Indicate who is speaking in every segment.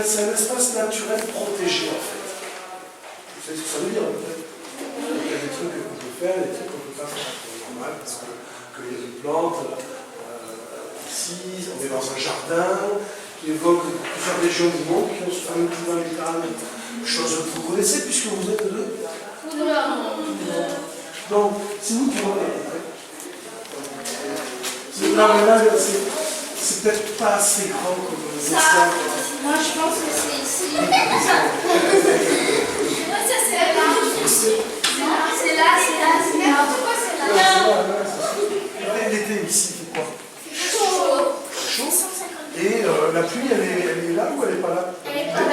Speaker 1: C'est un espace naturel protégé en fait. Vous savez ce que ça veut dire en fait. Il y a des trucs qu'on peut faire, des trucs qu'on ne peut pas faire. C'est normal parce qu'il y a des plantes. Ici, on est dans un jardin qui évoque plusieurs régions du monde qui ont ce fameux climat méditerranéen. Chose que vous connaissez puisque vous êtes de. Donc, c'est vous qui m'en êtes. Là, c'est peut-être pas assez grand comme espace.
Speaker 2: Moi je pense que c'est ici. Moi ça c'est là. C'est là, c'est là, c'est là. Pourquoi c'est là?
Speaker 1: Elle était ici, c'est quoi?
Speaker 2: Chaud.
Speaker 1: Et la pluie, elle est là ou elle n'est pas là?
Speaker 2: Elle n'est pas là.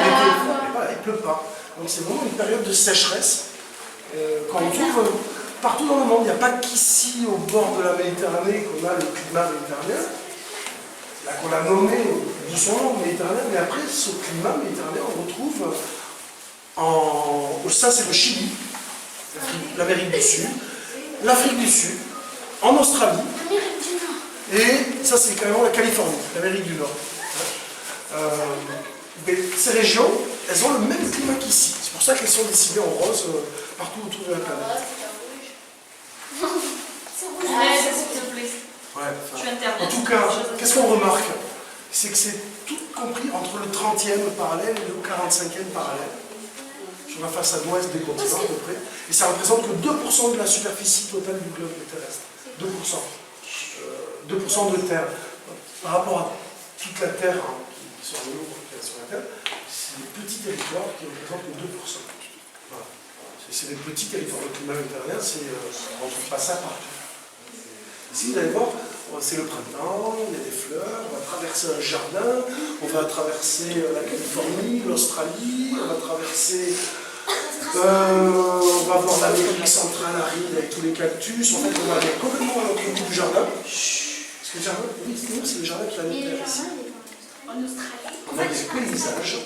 Speaker 1: Il ne pleut pas. Donc c'est vraiment une période de sécheresse qu'on trouve partout dans le monde. Il n'y a pas qu'ici, au bord de la Méditerranée, qu'on a le climat méditerranéen. Là qu'on a nommé du son nom méditerranéen, mais après, ce climat méditerranéen, on retrouve ça c'est le Chili, l'Amérique du Sud, l'Afrique du Sud, en Australie, et ça c'est carrément la Californie, l'Amérique du Nord. Mais ces régions, elles ont le même climat qu'ici. C'est pour ça qu'elles sont dessinées en rose partout autour de la planète. Ouais, en tout cas, qu'est-ce qu'on remarque? C'est que c'est tout compris entre le 30e parallèle et le 45e parallèle, sur la façade ouest des continents à peu près, et ça représente que 2% de la superficie totale du globe terrestre. 2%. 2% de terre. Par rapport à toute la terre qui sont sur la terre, c'est des petits territoires qui représentent que 2%. Voilà. C'est des petits territoires. Le climat méditerranéen, on ne trouve pas ça partout. Ici, vous allez voir, c'est le printemps, il y a des fleurs, on va traverser un jardin, on va traverser la Californie, l'Australie, on va traverser, on va voir l'Amérique centrale aride avec tous les cactus. En fait, on va aller complètement à l'autre bout du jardin. Parce que le jardin, oui, c'est le jardin qui va nous plaire ici.
Speaker 2: En Australie.
Speaker 1: On a des paysages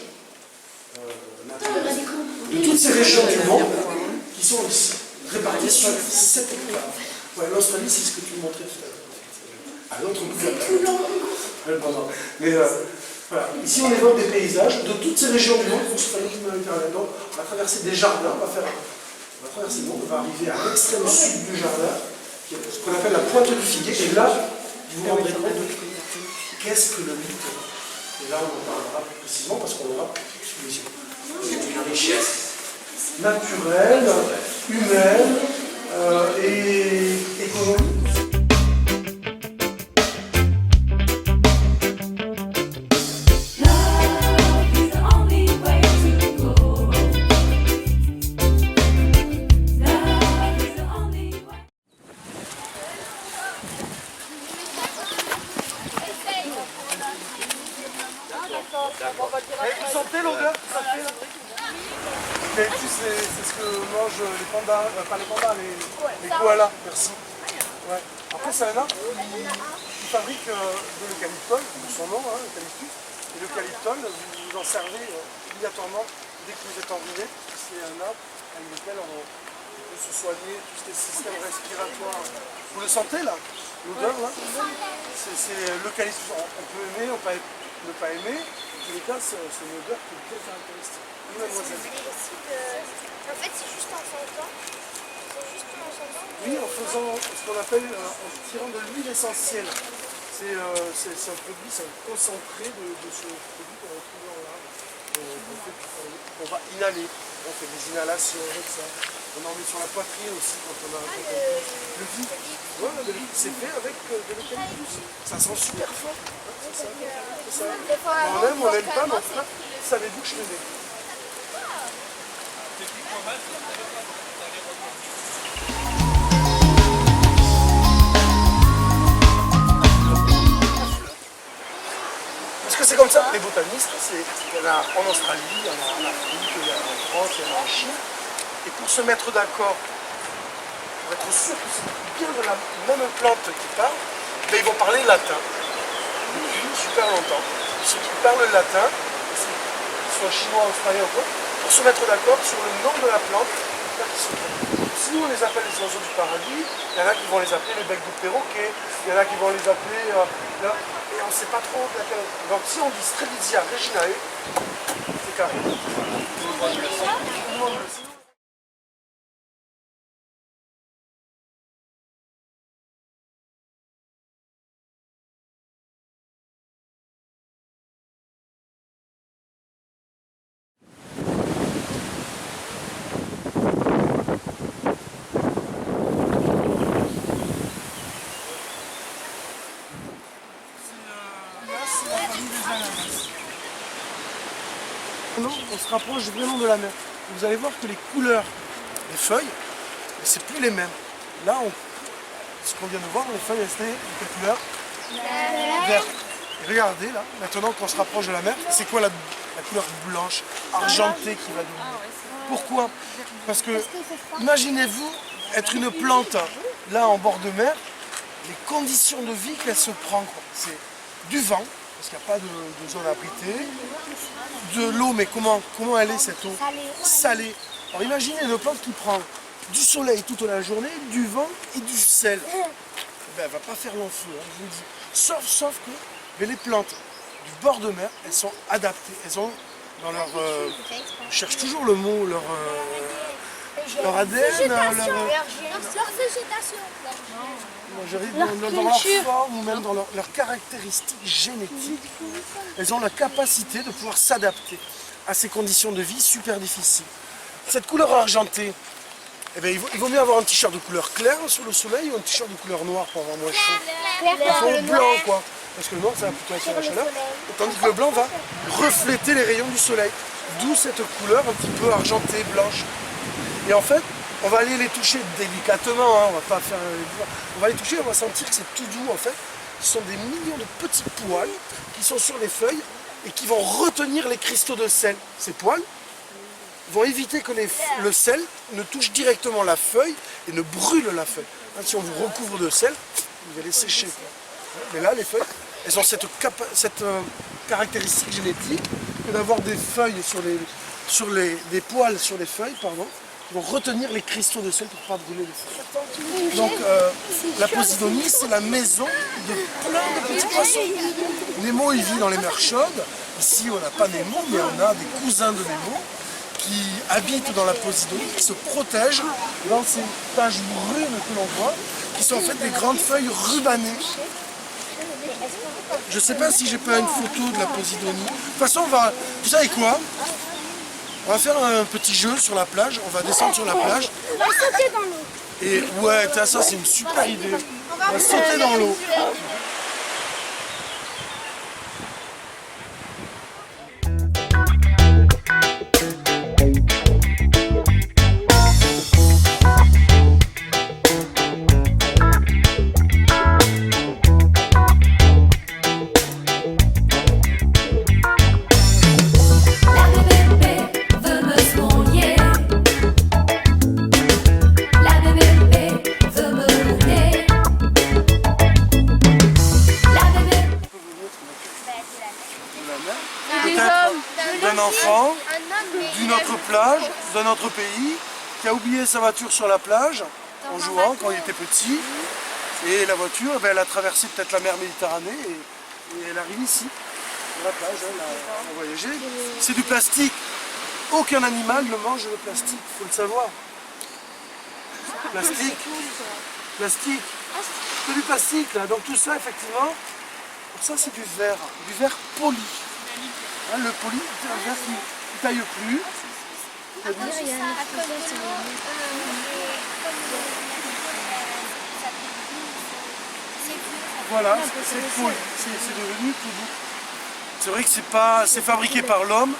Speaker 1: naturels de toutes ces régions du monde qui sont ici, réparties sur 7 hectares. Ouais, l'Australie, c'est ce que tu montrais tout à l'heure. À l'autre bout de la planète. Mais voilà, ici on évoque des paysages de toutes ces régions du monde qui sont sur le Méditerranée. Donc on va traverser des jardins, on va traverser le monde, on va arriver à l'extrême sud du jardin, qui est ce qu'on appelle la pointe du figuier. Et là, vous vous rendrez compte de qu'est-ce que le mythe. Et là, on en parlera plus précisément parce qu'on aura sous les yeux. C'est une richesse naturelle, humaine. Et économique. Vous sentez l'odeur que ça fait là? C'est ce que mangent les pandas, pas les pandas, les koalas, merci. Ouais. Après, c'est un arbre qui fabrique de l'eucalyptol, de son nom, eucalyptus. Et l'eucalyptol, vous en servez obligatoirement dès que vous êtes en ruée. C'est un arbre avec lequel on peut se soigner, tous les systèmes respiratoires. Vous le sentez là? L'odeur là? C'est l'eucalyptus. On peut aimer, on peut ne pas aimer. En tous les cas, c'est une odeur qui est très caractéristique.
Speaker 2: En fait, c'est juste en sentant.
Speaker 1: Oui, en faisant ce qu'on appelle, en tirant de l'huile essentielle. C'est un produit, c'est un concentré de ce produit qu'on retrouve dans l'arbre. On va inhaler. On fait des inhalations avec ça. On en met sur la poitrine aussi quand on a un peu le vide. Voilà, le vide, c'est fait avec de l'eucalyptus. Ça sent super fort. C'est ça. On l'aime, on l'aime pas, mais en tout cas, savez-vous que je faisais. comme ça, les botanistes, il y en a en Australie, il y en a en Afrique, il y en a en France, il y en a en Chine. Et pour se mettre d'accord, pour être sûr que c'est bien de la même plante qui parle, ben, ils vont parler latin. Depuis super longtemps. Ceux qui parlent le latin, qu'ils soient chinois, australiens ou quoi, pour se mettre d'accord sur le nom de la plante, là qui se trouve. Sinon on les appelle les oiseaux du paradis, il y en a qui vont les appeler les becs de perroquet, il y en a qui vont les appeler là, et on ne sait pas trop laquelle. Donc si on dit Strelitzia reginae, c'est carré. Tout le monde le sait. On se rapproche vraiment de la mer. Vous allez voir que les couleurs des feuilles, c'est plus les mêmes. Là, ce qu'on vient de voir, les feuilles, elles étaient de quelle couleur? Vert. Et regardez là, maintenant qu'on se rapproche de la mer, c'est quoi la couleur blanche, argentée qui va dominer? Pourquoi? Parce que, imaginez-vous être une plante là en bord de mer, les conditions de vie qu'elle se prend, c'est du vent, parce qu'il n'y a pas de zone abritée, de l'eau, mais comment elle est cette eau? Salée. Alors imaginez une plante qui prend du soleil toute la journée, du vent et du sel. Ben, elle ne va pas faire long feu, hein, je vous le dis. Sauf que mais les plantes du bord de mer, elles sont adaptées. Elles ont dans leur... je cherche toujours le mot, leur ADN,
Speaker 2: Leur végétation.
Speaker 1: dans leur forme ou même dans leurs caractéristiques génétiques, elles ont la capacité de pouvoir s'adapter à ces conditions de vie super difficiles. Cette couleur argentée, eh bien, il vaut mieux avoir un t-shirt de couleur claire sous le soleil ou un t-shirt de couleur noire pour avoir moins chaud. Il faut le blanc, quoi. Parce que le noir, ça va plutôt attirer la chaleur, tandis que le blanc va refléter les rayons du soleil. D'où cette couleur un petit peu argentée, blanche. Et en fait, on va aller les toucher délicatement, hein, on va pas faire... On va les toucher, on va sentir que c'est tout doux en fait. Ce sont des millions de petits poils qui sont sur les feuilles et qui vont retenir les cristaux de sel. Ces poils vont éviter que le sel ne touche directement la feuille et ne brûle la feuille. Hein, si on vous recouvre de sel, vous allez sécher. Quoi. Mais là, les feuilles, elles ont cette caractéristique génétique que d'avoir des feuilles des poils sur les feuilles, pardon, qui vont retenir les cristaux de sel pour ne pas brûler les feuilles. Donc la Posidonie, c'est la maison de plein de petits poissons. Nemo, il vit dans les mers chaudes. Ici, on n'a pas Nemo, mais on a des cousins de Nemo qui habitent dans la Posidonie, qui se protègent dans ces taches brunes que l'on voit, qui sont en fait des grandes feuilles rubanées. Je ne sais pas si j'ai pas une photo de la Posidonie. De toute façon, vous savez quoi? On va faire un petit jeu sur la plage, on va descendre sur la plage.
Speaker 2: On va sauter dans l'eau.
Speaker 1: Et ouais, ça c'est une super idée. On va sauter dans l'eau. D'un enfant, d'une autre plage, d'un autre pays, qui a oublié sa voiture sur la plage en jouant quand il était petit. Et la voiture, elle a traversé peut-être la mer Méditerranée et elle arrive ici, sur la plage, elle a voyagé. C'est du plastique. Aucun animal ne mange le plastique, il faut le savoir. Plastique. Plastique. C'est du plastique là. Donc tout ça, effectivement, pour ça c'est du verre poli. Hein, le poli, c'est un verre qui ne taille plus. Voilà, c'est poli, c'est devenu tout doux. C'est vrai que c'est fabriqué par l'homme,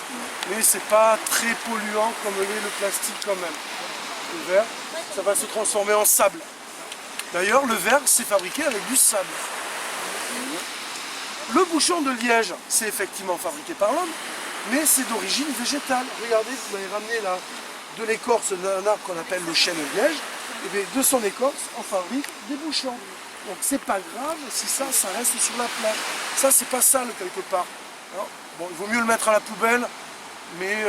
Speaker 1: mais c'est pas très polluant comme l'est le plastique quand même. Le verre, ça va se transformer en sable. D'ailleurs, le verre, c'est fabriqué avec du sable. Le bouchon de liège, c'est effectivement fabriqué par l'homme, mais c'est d'origine végétale. Regardez, vous m'avez ramené là de l'écorce d'un arbre qu'on appelle le chêne liège, et bien de son écorce, on fabrique des bouchons. Donc c'est pas grave si ça reste sur la plage. Ça, c'est pas sale quelque part. Alors, bon, il vaut mieux le mettre à la poubelle, mais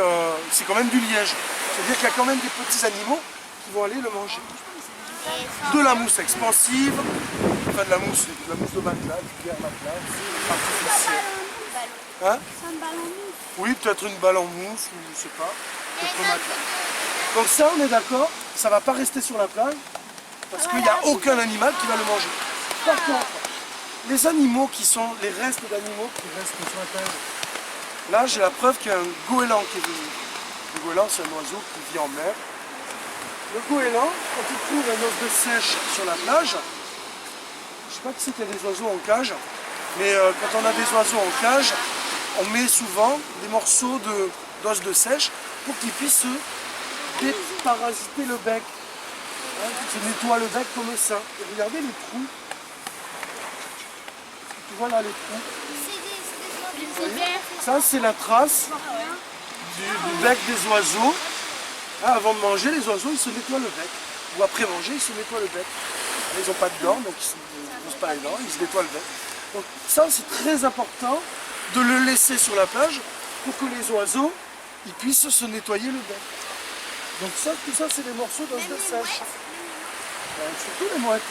Speaker 1: c'est quand même du liège. C'est-à-dire qu'il y a quand même des petits animaux qui vont aller le manger. De la mousse expansive, enfin de la mousse de matelas, du pierre matelas, artificielle. Hein?
Speaker 2: C'est un ballon mousse.
Speaker 1: Oui, peut-être une balle en mousse, ou je sais pas. Peut-être un matelas. Donc ça, on est d'accord, ça ne va pas rester sur la plage, parce qu'il n'y a aucun animal qui va le manger. Par contre, les animaux qui sont les restes d'animaux qui restent sur la plage, là j'ai la preuve qu'il y a un goéland qui est venu. Le goéland, c'est un oiseau qui vit en mer. Le goéland, quand il trouve un os de sèche sur la plage, je ne sais pas qui c'est qu'il y a des oiseaux en cage, mais quand on a des oiseaux en cage, on met souvent des morceaux d'os de sèche pour qu'ils puissent se déparasiter le bec. Hein, se nettoie le bec comme ça. Et regardez les trous. Tu vois là les trous. Ça c'est la trace du bec des oiseaux. Ah, avant de manger, les oiseaux ils se nettoient le bec. Ou après manger, ils se nettoient le bec. Ils n'ont pas de dents, donc ils ne brossent pas les dents, ils se nettoient le bec. Donc ça c'est très important de le laisser sur la plage pour que les oiseaux ils puissent se nettoyer le bec. Donc ça, tout ça c'est des morceaux d'os de sèche. Surtout les mouettes.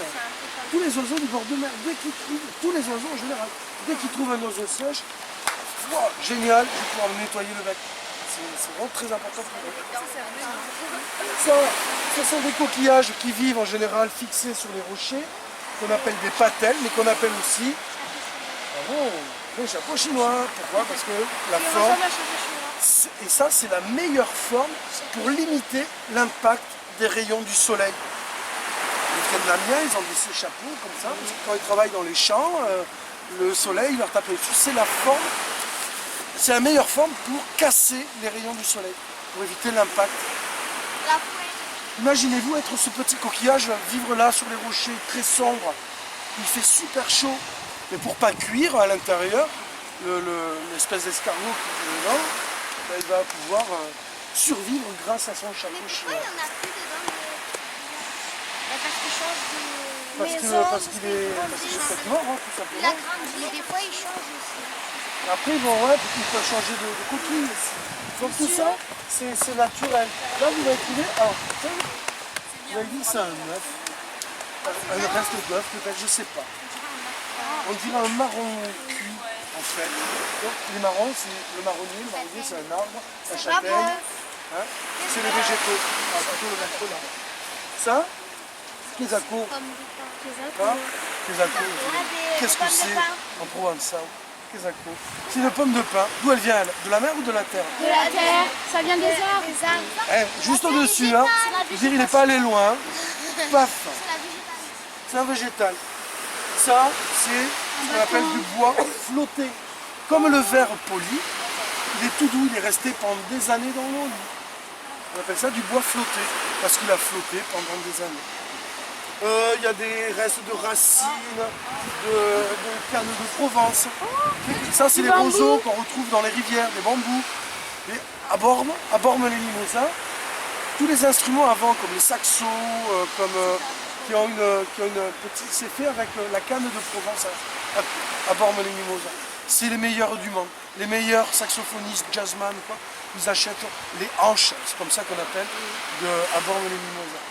Speaker 1: Tous les oiseaux du bord de mer, dès qu'ils trouvent, tous les oiseaux en général, dès qu'ils trouvent un os de sèche, wow, génial, je vais pouvoir me nettoyer le bec. C'est vraiment très important pour eux. Ça, ce sont des coquillages qui vivent en général fixés sur les rochers, qu'on appelle des patelles, mais qu'on appelle aussi les chapeaux chinois. Pourquoi? Parce que la forme, et ça c'est la meilleure forme pour limiter l'impact des rayons du soleil. Les Vietnamiens, ils ont des chapeaux comme ça, parce que quand ils travaillent dans les champs, le soleil leur tape dessus. C'est la forme, c'est la meilleure forme pour casser les rayons du soleil, pour éviter l'impact. Imaginez-vous être ce petit coquillage, vivre là sur les rochers très sombres, il fait super chaud, mais pour ne pas cuire à l'intérieur, l'espèce d'escargot qui est dedans, ben, il va pouvoir survivre grâce à son chapeau chinois. Parce qu'il est peut-être mort, hein, tout simplement.
Speaker 2: Mais des fois, il change aussi.
Speaker 1: Après, ils peuvent changer de coquille aussi. Donc tout ça, c'est naturel. Là, vous allez trouver, alors, vous avez dit que c'est un œuf. Un reste d'œuf, peut-être, je ne sais pas. On dirait un marron cuit, en fait. Donc, les marrons, c'est le marronnier, c'est un arbre, la châtaigne. Hein, c'est les végétaux. Ah, plutôt le macro, là. Ça, Quesaco. Quesaco. Qu'est-ce que c'est en provençal? Quesaco. C'est une pomme de pin. D'où elle vient, elle? De la mer ou de la terre?
Speaker 2: De la terre, ça vient des arbres.
Speaker 1: Juste au-dessus, hein. Je veux dire, il n'est pas allé loin. Paf. C'est un végétal. Ça, c'est ce qu'on appelle du bois flotté. Comme le verre poli, il est tout doux, il est resté pendant des années dans l'eau. On appelle ça du bois flotté, parce qu'il a flotté pendant des années. Il y a des restes de racines, de cannes de Provence. Ça, c'est les roseaux qu'on retrouve dans les rivières, des bambous. Et à Bormes-les-Mimosas, tous les instruments avant, comme les saxos, qui ont une petite... C'est fait avec la canne de Provence à Bormes-les-Mimosas. C'est les meilleurs du monde. Les meilleurs saxophonistes, jazzman, quoi, ils achètent les hanches, c'est comme ça qu'on appelle, à Bormes-les-Mimosas.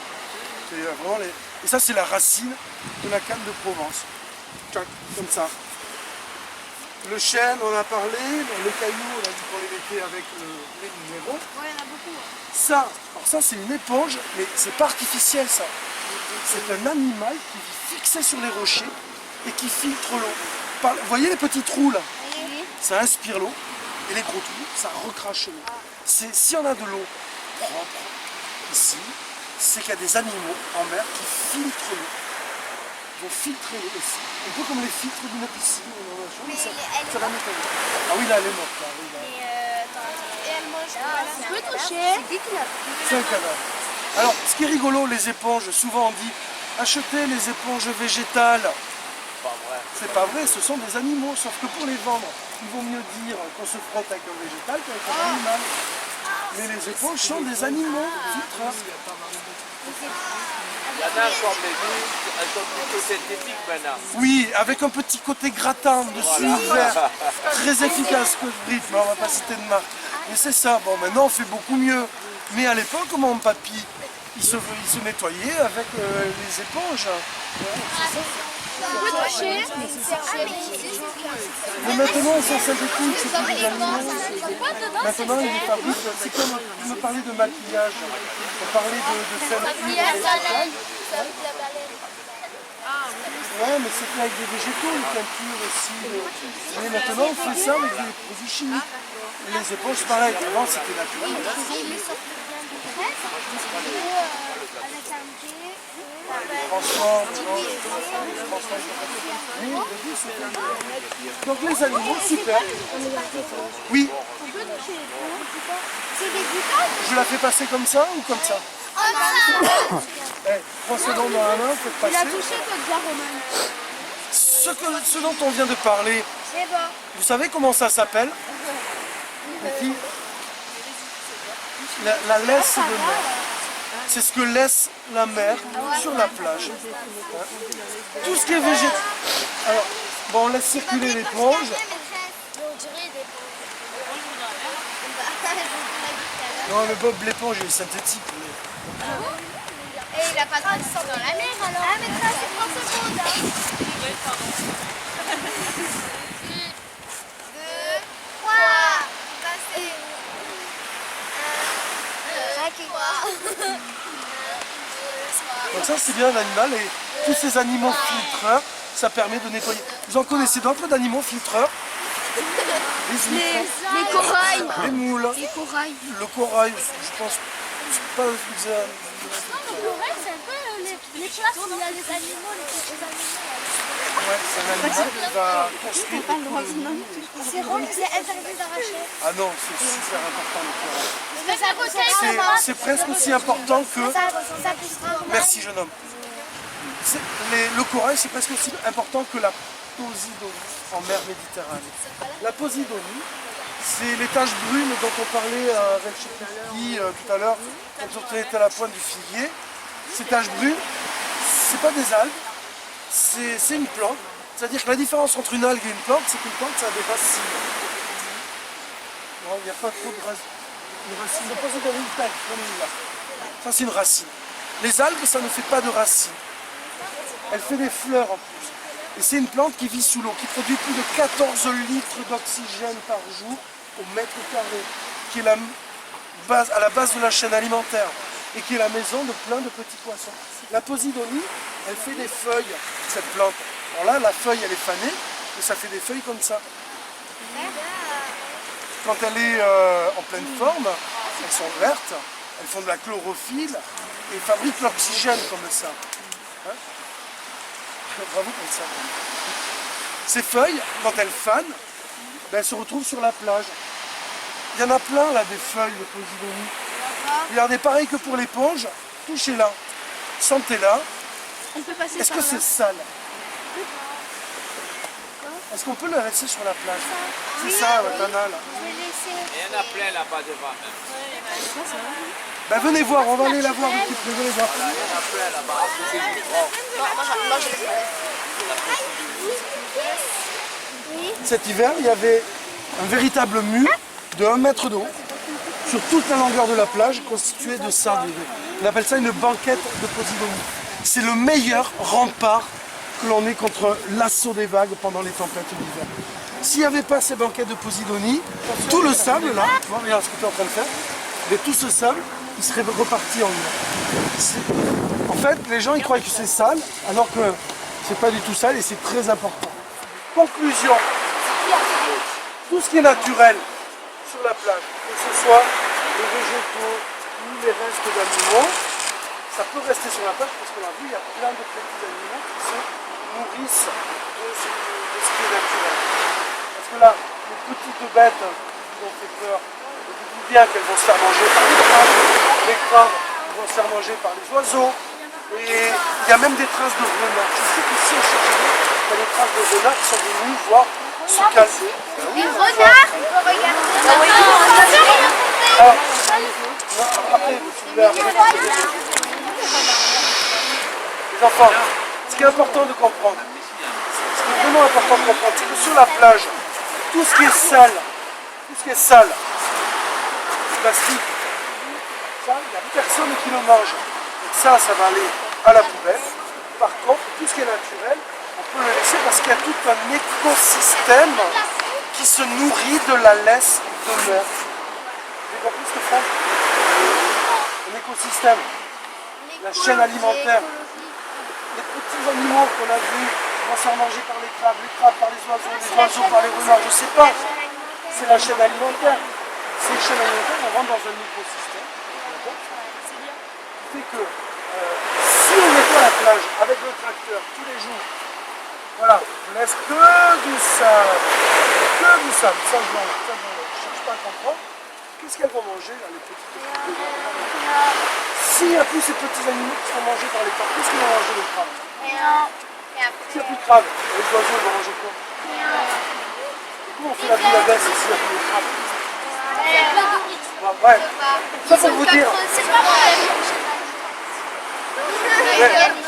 Speaker 1: C'est vraiment les... Et ça, c'est la racine de la canne de Provence. Comme ça. Le chêne, on a parlé. Les cailloux, on a dit qu'on les mettait avec les numéros.
Speaker 2: Ouais, il y en a beaucoup.
Speaker 1: Ça, alors ça, c'est une éponge, mais c'est pas artificiel, ça. C'est un animal qui vit fixé sur les rochers et qui filtre l'eau. Vous voyez les petits trous, là? Ça inspire l'eau. Et les gros trous, ça recrache l'eau. S'il y en a de l'eau propre, ici, c'est qu'il y a des animaux en mer qui filtrent l'eau. Ils vont filtrer l'eau aussi. Un peu comme les filtres d'une piscine. Ça va nettoyer. Ah oui, là, elle est morte. Là, oui, là.
Speaker 2: Et elle mange. On peut toucher.
Speaker 1: C'est un cadavre. Alors, ce qui est rigolo, les éponges, souvent on dit achetez les éponges végétales. Pas vrai. C'est pas vrai, ce sont des animaux, sauf que pour les vendre, il vaut mieux dire qu'on se frotte avec un végétal qu'avec un animal. Mais les éponges sont des animaux filtreurs.
Speaker 3: Il y en a comme les vues, elles sont plutôt synthétiques maintenant.
Speaker 1: Oui, avec un petit côté grattant dessus, vert, très efficace que je briefe, mais on va pas citer de marque. Mais c'est ça, bon maintenant on fait beaucoup mieux. Mais à l'époque, mon papy, il se nettoyait avec les éponges. Ouais, c'est ça. Mais maintenant, ils sont synthétiques, c'est plus des animaux. Maintenant, ils les fabriquent. C'est comme tu me parlais de maquillage. On parlait de ceinture. Ouais, mais c'était avec des végétaux, les teintures aussi. Mais maintenant, on fait ça avec des produits chimiques. Les éponges, pareil. Avant, c'était naturel. Donc les animaux, super. Oui. Je la fais passer comme ça ou comme ça? 3 secondes dans la main, faites passer.
Speaker 2: Il a touché votre bien, Roman.
Speaker 1: Ce dont on vient de parler,
Speaker 2: C'est bon.
Speaker 1: vous savez comment ça s'appelle? La laisse de mer. C'est ce que laisse la mer sur la plage. Tout ce qui est végétal. Alors, bon, on laisse circuler l'éponge. Non, mais Bob, l'éponge est synthétique.
Speaker 2: Et il a pas de sang dans la mer alors. Ah, mais ça, c'est 30 secondes. 1, 2, 3. Passer. 1, 2, 3.
Speaker 1: Donc ça, c'est bien un animal. Et tous ces animaux filtreurs, ça permet de nettoyer. Vous en connaissez d'autres d'animaux filtreurs? Les huîtres,
Speaker 2: Les corails.
Speaker 1: les moules,
Speaker 2: Les corails.
Speaker 1: le corail, je pense. C'est pas
Speaker 2: Le corail, c'est un peu les places où il y a les animaux, les petits animaux.
Speaker 1: Ouais, c'est un animal qui va construire.
Speaker 2: C'est rond, c'est interdit d'arracher.
Speaker 1: Ah non, c'est super important le corail.
Speaker 2: Ça
Speaker 1: C'est presque aussi important que...
Speaker 2: ça pousse.
Speaker 1: Merci jeune homme. Le corail, c'est presque aussi important que la posidonie en mer Méditerranée. La posidonie, c'est les taches brunes dont on parlait avec je sais plus qui tout à l'heure, quand on était à la pointe du figuier. Ces taches brunes, c'est pas des algues, c'est une plante. C'est-à-dire que la différence entre une algue et une plante, c'est qu'une plante, ça a des racines. Non, il n'y a pas trop de racines. Une racine de posidonie, comme là. Ça, c'est une racine. Les algues, ça ne fait pas de racines. Elle fait des fleurs en plus. Et c'est une plante qui vit sous l'eau, qui produit plus de 14 litres d'oxygène par jour au mètre carré, qui est à la base de la chaîne alimentaire et qui est la maison de plein de petits poissons. La posidonie, elle fait des feuilles, cette plante. Alors là, la feuille, elle est fanée et ça fait des feuilles comme ça. Quand elle est en pleine forme, elles sont vertes, elles font de la chlorophylle et fabriquent l'oxygène comme ça. Hein? Bravo pour ça. Ces feuilles, quand elles fanent, ben, elles se retrouvent sur la plage. Il y en a plein là des feuilles de posidonie. Regardez, pareil que pour l'éponge, touchez-la, sentez-la. Est-ce que c'est sale? Est-ce qu'on peut la laisser sur la plage? C'est ça, le canal.
Speaker 3: Il y en a plein là-bas devant.
Speaker 1: Ben, venez voir, on va aller la voir de plus près, venez voir.
Speaker 3: Il y en a plein là-bas.
Speaker 1: Cet hiver, il y avait un véritable mur de 1 mètre d'eau sur toute la longueur de la plage constituée de sable. On appelle ça une banquette de posidonie. C'est le meilleur rempart que l'on ait contre l'assaut des vagues pendant les tempêtes d'hiver. S'il n'y avait pas ces banquettes de posidonie, tout le sable là, regarde ce que tu es en train de faire, mais tout ce sable, il serait reparti en hiver. En fait, les gens ils croient que c'est sale, alors que c'est pas du tout sale et c'est très important. Conclusion, tout ce qui est naturel sur la plage, que ce soit les végétaux ou les restes d'animaux, ça peut rester sur la plage parce qu'on a vu, il y a plein de petits animaux qui se nourrissent de ce qui est naturel. Parce que là, les petites bêtes qui ont fait peur, dites-vous bien qu'elles vont se faire manger par les crabes vont se faire manger par les oiseaux, et il y a même des traces de renards. Je sais que si on cherche il y a des traces de renards qui sont venus voir ce calme.
Speaker 2: Les renards, on peut regarder.
Speaker 1: Alors, après, vous soulevez les enfants, ce qui est important de comprendre, ce qui est vraiment important de comprendre, c'est que sur la plage, tout ce qui est sale, le plastique, ça, il n'y a personne qui le mange. Donc ça va aller à la poubelle. Par contre, tout ce qui est naturel, on peut le laisser parce qu'il y a tout un écosystème qui se nourrit de la laisse de mer. Vous avez compris ce que c'est? Un écosystème, la chaîne alimentaire. Les petits animaux qu'on a vus vont se faire manger par les crabes par les oiseaux par les renards, je ne sais pas. C'est la chaîne alimentaire. Ces chaînes alimentaires, on rentre dans un écosystème. Qui fait que si on nettoie la plage avec le tracteur tous les jours, voilà, on laisse que du sable, ça je ne cherche pas à comprendre. Qu'est-ce qu'elles vont manger là, les petites s'il n'y a plus ces petits animaux qui sont mangés par les crabes, qu'est-ce qu'ils vont manger les crabes? S'il n'y a plus de crabes, les oiseaux vont manger quoi? Et comment on fait la bouillabaisse s'il n'y a plus de crabes? Ouais. Ça pour vous dire.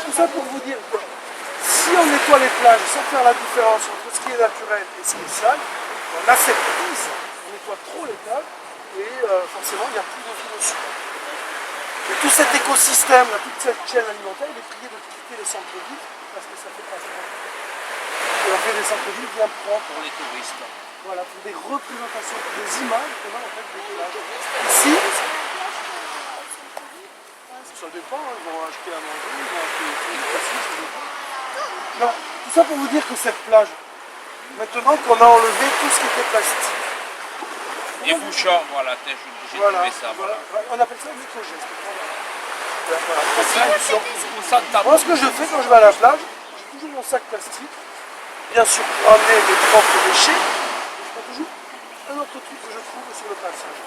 Speaker 1: Tout ça pour vous dire que si on nettoie les plages sans faire la différence entre ce qui est naturel et ce qui est sale, on aseptise, on nettoie trop les plages et forcément il n'y a plus de vie dessus. Et tout cet écosystème, toute cette chaîne alimentaire, il est prié de quitter les centres-villes parce que ça fait pas ça. Et on fait des centres-villes bien propres.
Speaker 3: Pour les touristes.
Speaker 1: Voilà, pour des représentations, pour des images qu'on a en fait des plages. Ici, ça dépend, ils vont acheter à manger, ils vont acheter des trucs, ça dépend. Non, tout ça pour vous dire que cette plage, maintenant qu'on a enlevé tout ce qui était plastique.
Speaker 3: Et bouchons, voilà, j'ai
Speaker 1: Voilà,
Speaker 3: trouvé ça.
Speaker 1: voilà. On appelle ça un éco-geste. Voilà. Moi, ce que je fais quand je vais à la plage, j'ai toujours mon sac plastique, bien sûr pour amener mes propres déchets, et je prends toujours un autre truc que je trouve sur le passage.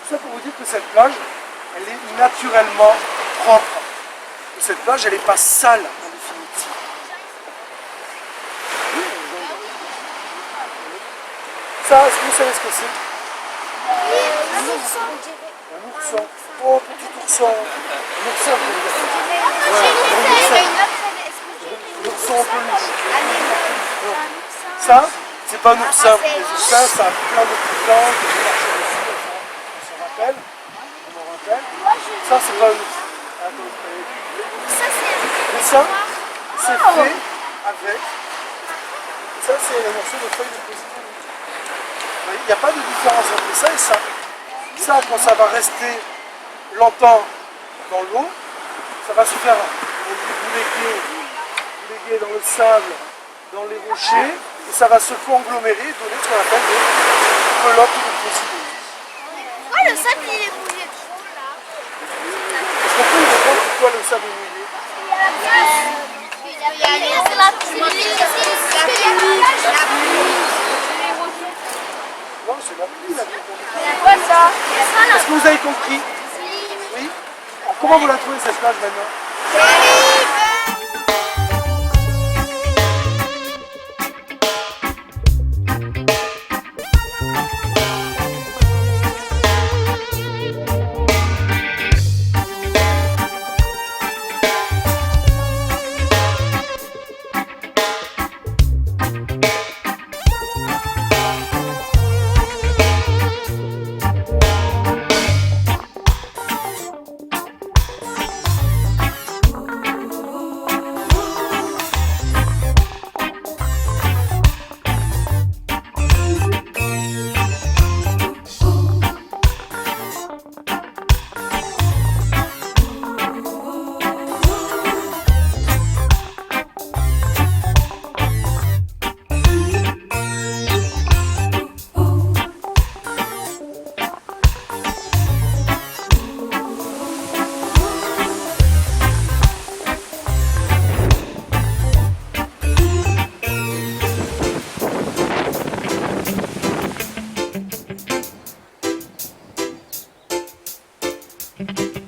Speaker 1: Tout ça pour vous dire que cette plage, elle est naturellement propre. Et cette plage, elle n'est pas sale en définitive. Ça, est-ce que vous savez ce que c'est? Un ourson. Oh, petit ourson. Un ourson, vous voulez dire. L'ourson en peluche. Ça, c'est pas un oursin. Les oursins, ça a plein de petits dents, des marcheurs dessus, on s'en rappelle. On en rappelle. Ça, c'est pas un oursin. L'oursin, c'est fait avec. Ça, c'est un morceau de feuille de président. Il n'y a pas de différence entre ça et ça. Ça, quand ça va rester longtemps dans l'eau, ça va se faire bouléguer dans le sable, dans les rochers, et ça va se conglomérer et donner ce qu'on appelle des pelotes de précipice.
Speaker 2: Pourquoi le sable il est mouillé trop là?
Speaker 1: Est-ce qu'on peut comprendre pourquoi le sable est mouillé?
Speaker 2: C'est la pluie.
Speaker 1: Non, c'est la pluie, la pluie.
Speaker 2: C'est quoi ça?
Speaker 1: Est-ce que vous avez compris? Oui. Alors, comment vous la trouvez cette plage maintenant?
Speaker 4: Thank you.